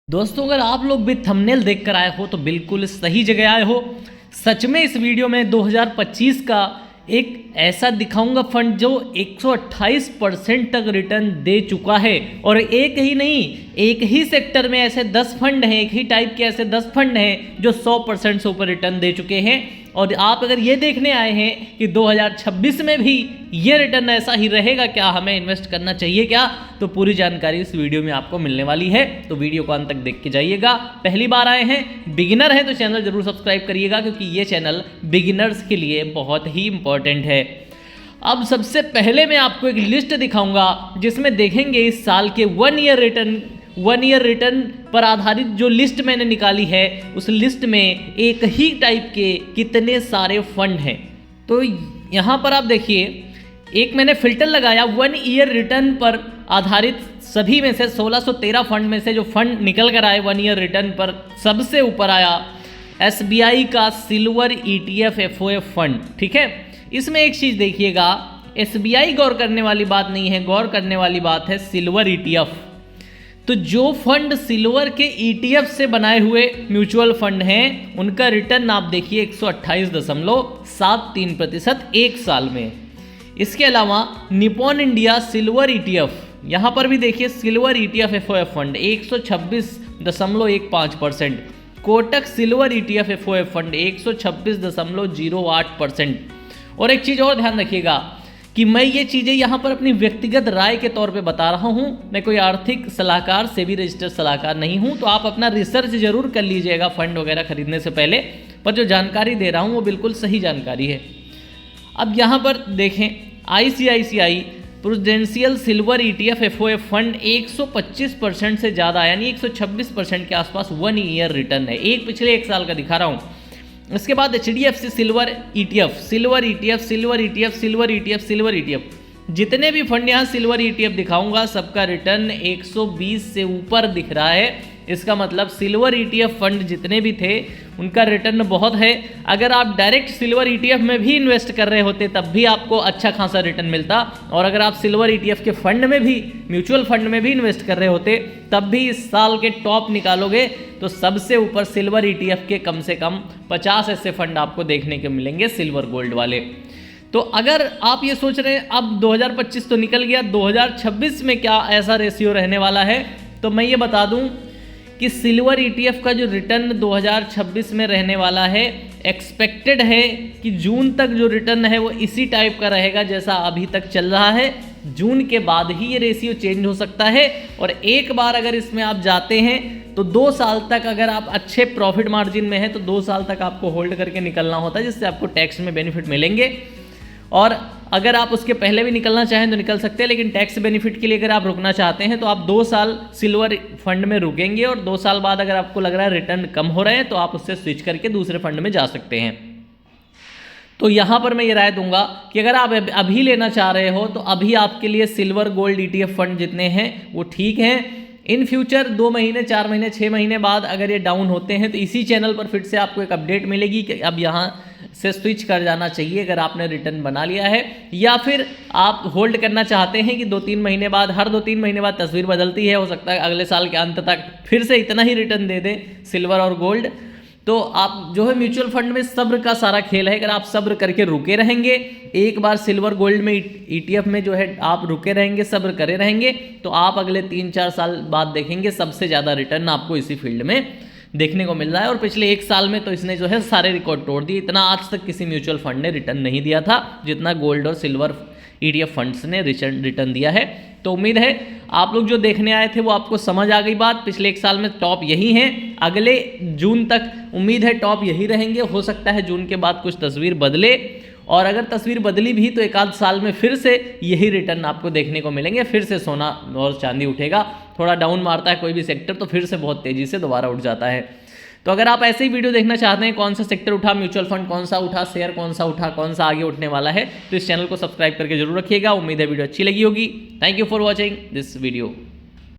दोस्तों अगर आप लोग भी थंबनेल देखकर आए हो तो बिल्कुल सही जगह आए हो। सच में इस वीडियो में 2025 का एक ऐसा दिखाऊंगा फंड जो 128% तक रिटर्न दे चुका है। और एक ही नहीं, एक ही सेक्टर में ऐसे 10 फंड हैं, एक ही टाइप के ऐसे 10 फंड हैं जो 100% से ऊपर रिटर्न दे चुके हैं। और आप अगर ये देखने आए हैं कि 2026 में भी ये रिटर्न ऐसा ही रहेगा क्या, हमें इन्वेस्ट करना चाहिए क्या, तो पूरी जानकारी इस वीडियो में आपको मिलने वाली है। तो वीडियो को अंत तक देख के जाइएगा। पहली बार आए हैं, बिगिनर हैं, तो चैनल जरूर सब्सक्राइब करिएगा क्योंकि ये चैनल बिगिनर्स के लिए बहुत ही इंपॉर्टेंट है। अब सबसे पहले मैं आपको एक लिस्ट दिखाऊंगा जिसमें देखेंगे इस साल के 1 ईयर रिटर्न पर आधारित जो लिस्ट मैंने निकाली है, उस लिस्ट में एक ही टाइप के कितने सारे फंड हैं। तो यहाँ पर आप देखिए, एक मैंने फिल्टर लगाया 1 ईयर रिटर्न पर आधारित सभी में से 1613 फंड में से जो फंड निकल कर आए 1 ईयर रिटर्न पर, सबसे ऊपर आया SBI का सिल्वर ETF FOF फंड। ठीक है, इसमें एक चीज़ देखिएगा, SBI गौर करने वाली बात नहीं है, गौर करने वाली बात है सिल्वर ETF। तो जो फंड सिल्वर के ETF से बनाए हुए म्यूचुअल फंड हैं, उनका रिटर्न आप देखिए 128.73% एक साल में। इसके अलावा निपॉन इंडिया सिल्वर ETF, यहाँ पर भी देखिए silver ETF FOF fund 126.15%। Kotak silver ETF FOF fund 126.08%। और एक चीज़ और ध्यान रखिएगा कि मैं ये चीज़ें यहाँ पर अपनी व्यक्तिगत राय के तौर पे बता रहा हूँ, मैं कोई आर्थिक सलाहकार, सेबी रजिस्टर्ड सलाहकार नहीं हूँ। तो आप अपना रिसर्च जरूर कर लीजिएगा फंड वगैरह खरीदने से पहले, पर जो जानकारी दे रहा हूँ वो बिल्कुल सही जानकारी है। अब यहाँ पर देखें, ICICI prudential silver ETF FOF fund 125% से ज़्यादा, यानी 126% के आसपास 1 ईयर रिटर्न है, पिछले एक साल का दिखा रहा हूँ। इसके बाद HDFC सिल्वर ETF, जितने भी फंड यहाँ सिल्वर ETF दिखाऊंगा सबका रिटर्न 120 से ऊपर दिख रहा है। इसका मतलब सिल्वर ETF फंड जितने भी थे उनका रिटर्न बहुत है। अगर आप डायरेक्ट सिल्वर ETF में भी इन्वेस्ट कर रहे होते तब भी आपको अच्छा खासा रिटर्न मिलता, और अगर आप सिल्वर ETF के फंड में भी, म्यूचुअल फंड में भी इन्वेस्ट कर रहे होते तब भी इस साल के टॉप निकालोगे तो सबसे ऊपर सिल्वर ETF के कम से कम 50 ऐसे फंड आपको देखने को मिलेंगे सिल्वर गोल्ड वाले। तो अगर आप ये सोच रहे हैं अब 2025 तो निकल गया, 2026 में क्या ऐसा रेशियो रहने वाला है, तो मैं ये बता दूं कि सिल्वर ETF का जो रिटर्न 2026 में रहने वाला है, एक्सपेक्टेड है कि जून तक जो रिटर्न है वो इसी टाइप का रहेगा जैसा अभी तक चल रहा है। जून के बाद ही ये रेशियो चेंज हो सकता है। और एक बार अगर इसमें आप जाते हैं तो 2 साल तक, अगर आप अच्छे प्रॉफिट मार्जिन में हैं तो 2 साल तक आपको होल्ड करके निकलना होता है, जिससे आपको टैक्स में बेनिफिट मिलेंगे। और अगर आप उसके पहले भी निकलना चाहें तो निकल सकते हैं, लेकिन टैक्स बेनिफिट के लिए अगर आप रुकना चाहते हैं तो आप 2 साल सिल्वर फंड में रुकेंगे, और 2 साल बाद अगर आपको लग रहा है रिटर्न कम हो रहे हैं तो आप उससे स्विच करके दूसरे फंड में जा सकते हैं। तो यहाँ पर मैं ये राय दूंगा कि अगर आप अभी लेना चाह रहे हो तो अभी आपके लिए सिल्वर गोल्ड ETF फंड जितने हैं वो ठीक हैं। इन फ्यूचर 2 महीने, 4 महीने, 6 महीने बाद अगर ये डाउन होते हैं तो इसी चैनल पर फिर से आपको एक अपडेट मिलेगी कि अब यहाँ से स्विच कर जाना चाहिए अगर आपने रिटर्न बना लिया है, या फिर आप होल्ड करना चाहते हैं कि 2-3 महीने बाद, हर 2-3 महीने बाद तस्वीर बदलती है, हो सकता है अगले साल के अंत तक फिर से इतना ही रिटर्न दे दें सिल्वर और गोल्ड। तो आप जो है म्यूचुअल फंड में सब्र का सारा खेल है। अगर आप सब्र करके रुके रहेंगे, एक बार सिल्वर गोल्ड में ETF में जो है आप रुके रहेंगे, सब्र करे रहेंगे, तो आप अगले 3-4 साल बाद देखेंगे सबसे ज़्यादा रिटर्न आपको इसी फील्ड में देखने को मिल रहा है। और पिछले एक साल में तो इसने जो है सारे रिकॉर्ड तोड़ दिए। इतना आज तक किसी म्यूचुअल फंड ने रिटर्न नहीं दिया था जितना गोल्ड और सिल्वर ETF फंड्स ने रिटर्न दिया है। तो उम्मीद है आप लोग जो देखने आए थे वो आपको समझ आ गई बात। पिछले एक साल में टॉप यही हैं, अगले जून तक उम्मीद है टॉप यही रहेंगे। हो सकता है जून के बाद कुछ तस्वीर बदले, और अगर तस्वीर बदली भी तो 1-आध साल में फिर से यही रिटर्न आपको देखने को मिलेंगे। फिर से सोना और चांदी उठेगा, थोड़ा डाउन मारता है कोई भी सेक्टर तो फिर से बहुत तेज़ी से दोबारा उठ जाता है। तो अगर आप ऐसे ही वीडियो देखना चाहते हैं, कौन सा सेक्टर उठा, म्यूचुअल फंड कौन सा उठा, शेयर कौन सा उठा, कौन सा आगे उठने वाला है, तो इस चैनल को सब्सक्राइब करके जरूर रखिएगा। उम्मीद है वीडियो अच्छी लगी होगी। Thank you for watching this video.